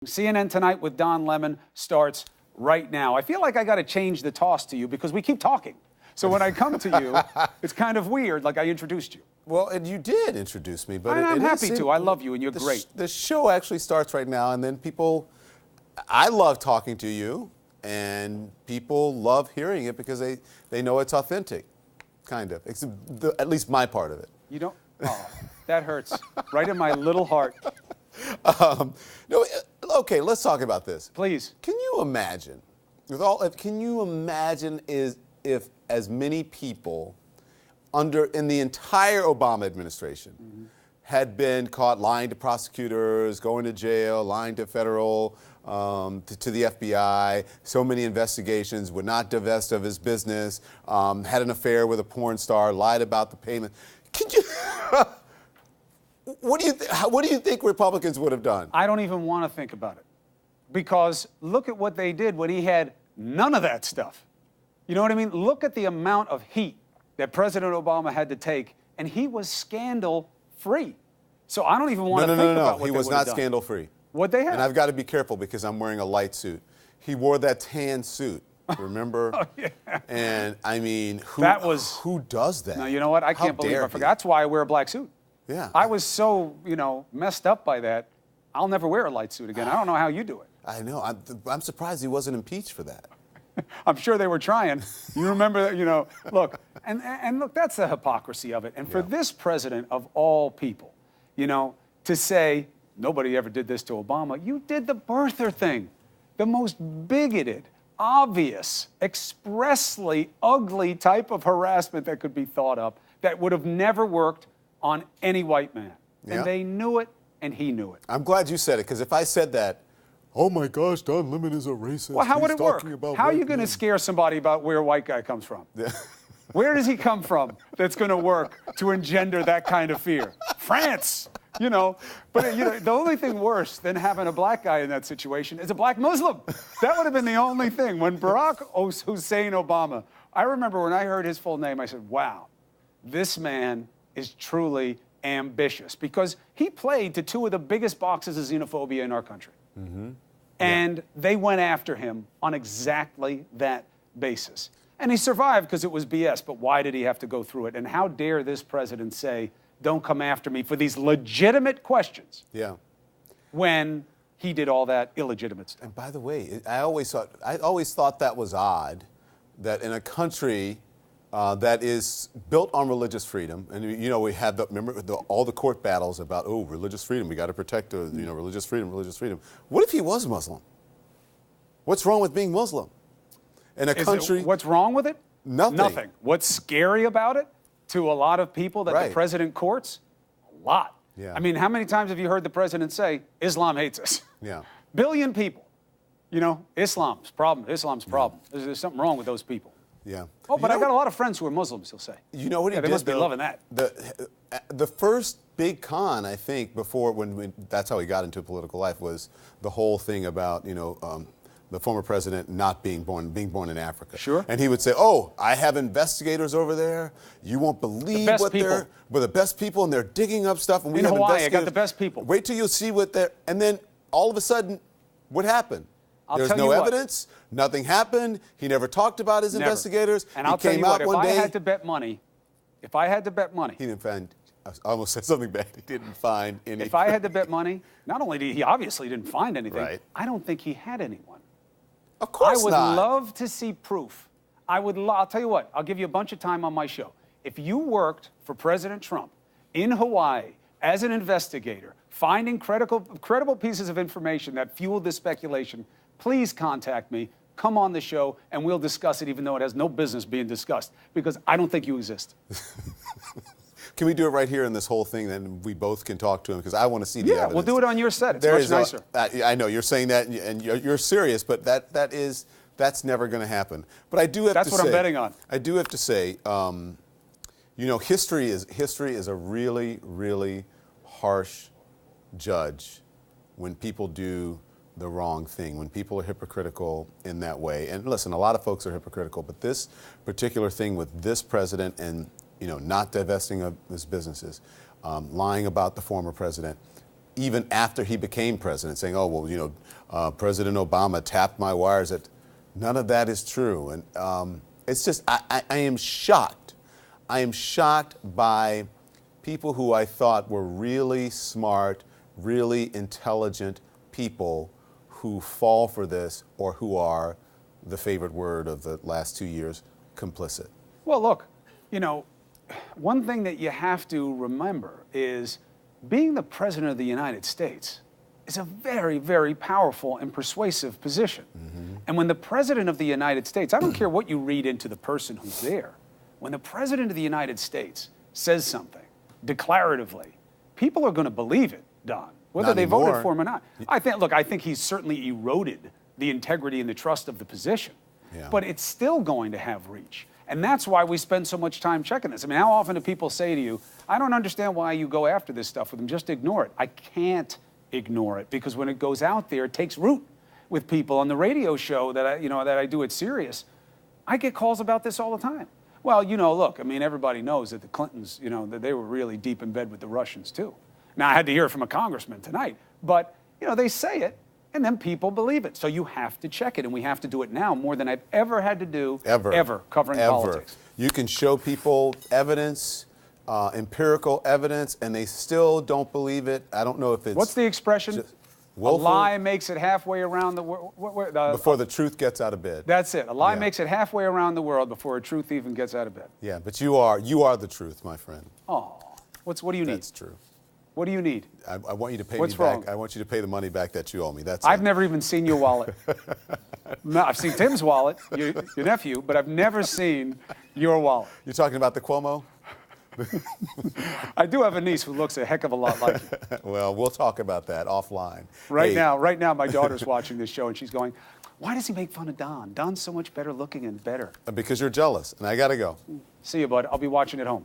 CNN Tonight with Don Lemon starts right now. I feel like I got to change the toss to you because we keep talking. So when I come to you, it's kind of weird, like I introduced you. Well, and you did introduce me, but I'm happy to. I love you, and you're great. The show actually starts right now, and then I love talking to you, and people love hearing it because they know it's authentic, kind of. At least my part of it. You don't? Oh, that hurts. Right in my little heart. No, okay, let's talk about this. Please. Can you imagine, if as many people in the entire Obama administration had been caught lying to prosecutors, going to jail, lying to federal, to the FBI, so many investigations, would not divest of his business, had an affair with a porn star, lied about the payment. Can you... What do you think Republicans would have done? I don't even want to think about it. Because look at what they did when he had none of that stuff. You know what I mean? Look at the amount of heat that President Obama had to take, and he was scandal-free. So I don't even want to think about what he they was would have not done. scandal-free. What'd they have? And I've got to be careful because I'm wearing a light suit. He wore that tan suit, remember? Oh, yeah. And I mean, who does that? No, you know what? I can't believe I forgot. That's why I wear a black suit. Yeah. I was so, messed up by that. I'll never wear a light suit again. I don't know how you do it. I know. I'm surprised he wasn't impeached for that. I'm sure they were trying. You remember, look, and look, that's the hypocrisy of it. And for this president of all people, to say, nobody ever did this to Obama, you did the birther thing, the most bigoted, obvious, expressly ugly type of harassment that could be thought of that would have never worked on any white man. And they knew it, and he knew it. I'm glad you said it, because if I said that, oh my gosh, Don Lemon is a racist. Well, how would it work? How are you going to scare somebody about where a white guy comes from? Yeah. Where does he come from that's going to work to engender that kind of fear? France, But the only thing worse than having a black guy in that situation is a black Muslim. That would have been the only thing. When Barack Hussein Obama, I remember when I heard his full name, I said, wow, this man is truly ambitious, because he played to two of the biggest boxes of xenophobia in our country. Mm-hmm. And they went after him on exactly that basis. And he survived because it was BS, but why did he have to go through it? And how dare this president say, don't come after me for these legitimate questions, when he did all that illegitimate stuff. And by the way, I always thought that was odd, that in a country that is built on religious freedom, and we had all the court battles about religious freedom, we got to protect religious freedom. What if he was Muslim? What's wrong with being Muslim? In a country, what's wrong with it? Nothing. Nothing. What's scary about it to a lot of people that the president courts? A lot. Yeah. I mean, how many times have you heard the president say Islam hates us? Yeah. Billion people. Islam's problem. Islam's problem. There's something wrong with those people. Yeah. Oh, but I've got a lot of friends who are Muslims, he'll say. You know what he did? They must be loving that. The first big con, I think, that's how he got into political life, was the whole thing about, the former president not being born in Africa. Sure. And he would say, I have investigators over there. You won't believe we're the best people, and they're digging up stuff. And we in have Hawaii, I got the best people. Wait till you see and then all of a sudden, what happened? There's no evidence. Nothing happened. He never talked about his investigators. And I'll tell you what, if I had to bet money, he didn't find. I almost said something bad. He didn't find anything. If I had to bet money, not only did he obviously didn't find anything, right. I don't think he had anyone. Of course not. I would love to see proof. I'll tell you what, I'll give you a bunch of time on my show. If you worked for President Trump in Hawaii as an investigator, finding credible pieces of information that fueled this speculation, please contact me, come on the show, and we'll discuss it, even though it has no business being discussed, because I don't think you exist. Can we do it right here in this whole thing, then we both can talk to him, because I want to see the evidence. Yeah, we'll do it on your set. It's much nicer. I know, you're saying that, and you're serious, but that's never going to happen. But I do have to say... That's what I'm betting on. I do have to say, history is a really, really harsh judge when people do the wrong thing, when people are hypocritical in that way. And listen, a lot of folks are hypocritical, but this particular thing with this president and, not divesting of his businesses, lying about the former president, even after he became president, saying, oh, well, President Obama tapped my wires. None of that is true. And it's just, I am shocked. I am shocked by people who I thought were really smart, really intelligent people who fall for this, or who are, the favorite word of the last 2 years, complicit. Well, look, one thing that you have to remember is being the President of the United States is a very, very powerful and persuasive position. Mm-hmm. And when the President of the United States, I don't care what you read into the person who's there, when the President of the United States says something declaratively, people are going to believe it, Don, whether they voted for him or not. I think he's certainly eroded the integrity and the trust of the position, but it's still going to have reach. And that's why we spend so much time checking this. I mean, how often do people say to you, I don't understand why you go after this stuff with them, just ignore it. I can't ignore it, because when it goes out there, it takes root with people. On the radio show that I do at Sirius, I get calls about this all the time. Well, look, I mean, everybody knows that the Clintons, that they were really deep in bed with the Russians too. Now, I had to hear it from a congressman tonight, but, they say it, and then people believe it. So you have to check it, and we have to do it now more than I've ever had to do, ever covering politics. You can show people evidence, empirical evidence, and they still don't believe it. I don't know if it's... What's the expression? A lie makes it halfway around the world. Before the truth gets out of bed. That's it. A lie makes it halfway around the world before a truth even gets out of bed. Yeah, but you are the truth, my friend. Oh, what do you need? That's true. What do you need? I want you to pay What's me back. wrong? I want you to pay the money back that you owe me. I've never even seen your wallet. No, I've seen Tim's wallet, your nephew, but I've never seen your wallet. You're talking about the Cuomo? I do have a niece who looks a heck of a lot like you. Well, we'll talk about that offline. Right now, my daughter's watching this show, and she's going, why does he make fun of Don? Don's so much better looking and better. Because you're jealous, and I got to go. See you, bud. I'll be watching at home.